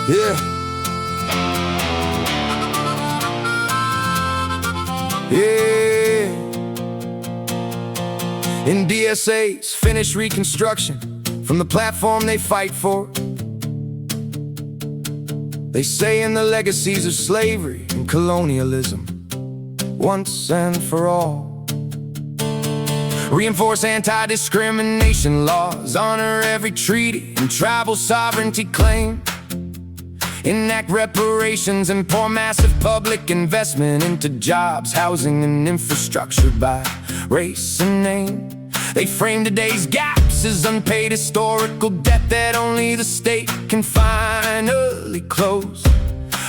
Yeah. Yeah. In DSA's finish Reconstruction, from the platform they fight for, they say in the legacies of slavery and colonialism, once and for all. Reinforce anti-discrimination laws, honor every treaty and tribal sovereignty claim. Enact reparations and pour massive public investment into jobs, housing, and infrastructure by race and name. They frame today's gaps as unpaid historical debt that only the state can finally close.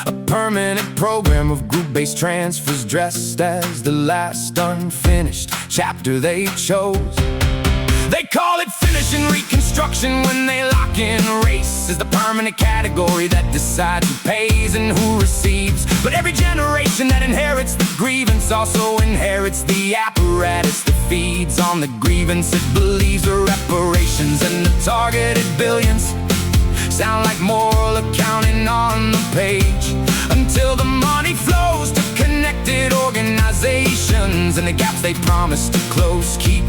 A permanent program of group-based transfers dressed as the last unfinished chapter they chose. They call it finishing Reconstruction when they lock in race as the permanent category that decides who pays and who receives. But every generation that inherits the grievance also inherits the apparatus that feeds on the grievance. It believes the reparations and the targeted billions sound like moral accounting on the page, until the money flows to connected organizations and the gaps they promise to close keep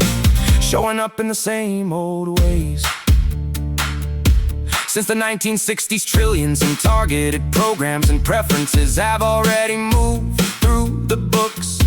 showing up in the same old ways. Since the 1960s, trillions in targeted programs and preferences have already moved through the books,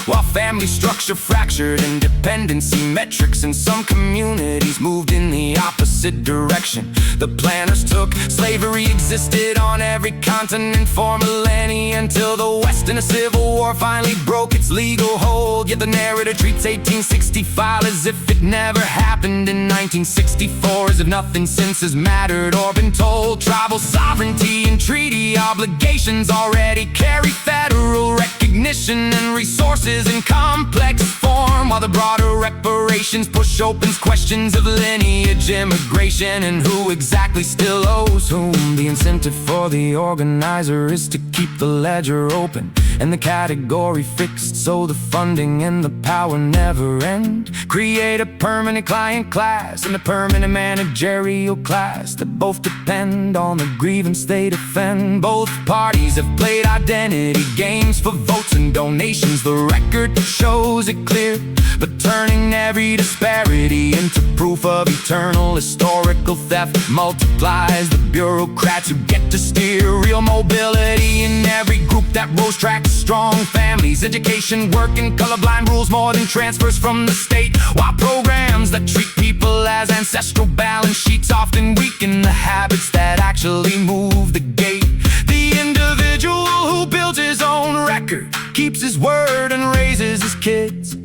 while family structure fractured and dependency metrics in some communities moved in the opposite direction. The planners took slavery existed on every continent for millennia, until the West in a civil war finally broke its legal hold. Yet the narrator treats 1865 as if it never happened in 1964, as if nothing since has mattered or been told. Tribal sovereignty and treaty obligations already carry federal recognition and resources in complex form, while the broader reparations push open questions of lineage, immigration, and who exactly still owes whom. The incentive for the organizer is to keep the ledger open and the category fixed, so the funding and the power never end. Create a permanent client class and a permanent managerial class that both depend on the grievance they defend. Both parties have played identity games for votes and donations. The record shows it clear, but turning every disparity into proof of eternal historical theft multiplies the bureaucrats who get to steer real mobility in every group that rose tracks strong families, education, work, and colorblind rules more than transfers from the state, while programs that treat people as ancestral balance sheets often weaken the habits that actually move the gate. The individual who builds his own record, keeps his word, and raises his kids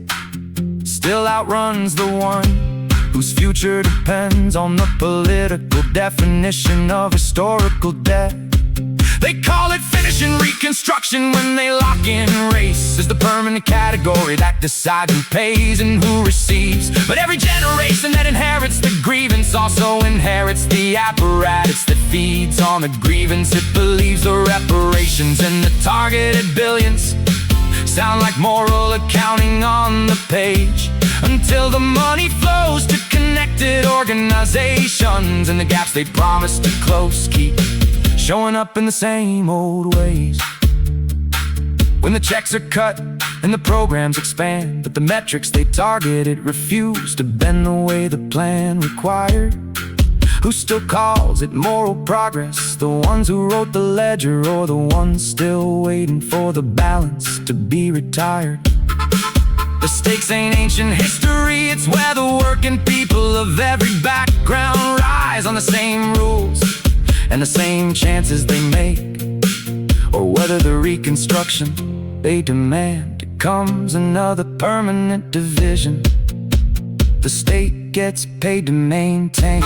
still outruns the one whose future depends on the political definition of historical debt. They call it finishing Reconstruction when they lock in race as the permanent category that decides who pays and who receives. But every generation that inherits the grievance also inherits the apparatus that feeds on the grievance. It believes the reparations and the targeted billions sound like moral accounting on the page, until the money flows to connected organizations and the gaps they promise to close keep showing up in the same old ways. When the checks are cut and the programs expand, but the metrics they targeted refuse to bend the way the plan required, who still calls it moral progress? The ones who wrote the ledger, or the ones still waiting for the balance to be retired? The stakes ain't ancient history, it's where the working people of every background rise on the same rules and the same chances they make, or whether the Reconstruction they demand becomes another permanent division the state gets paid to maintain.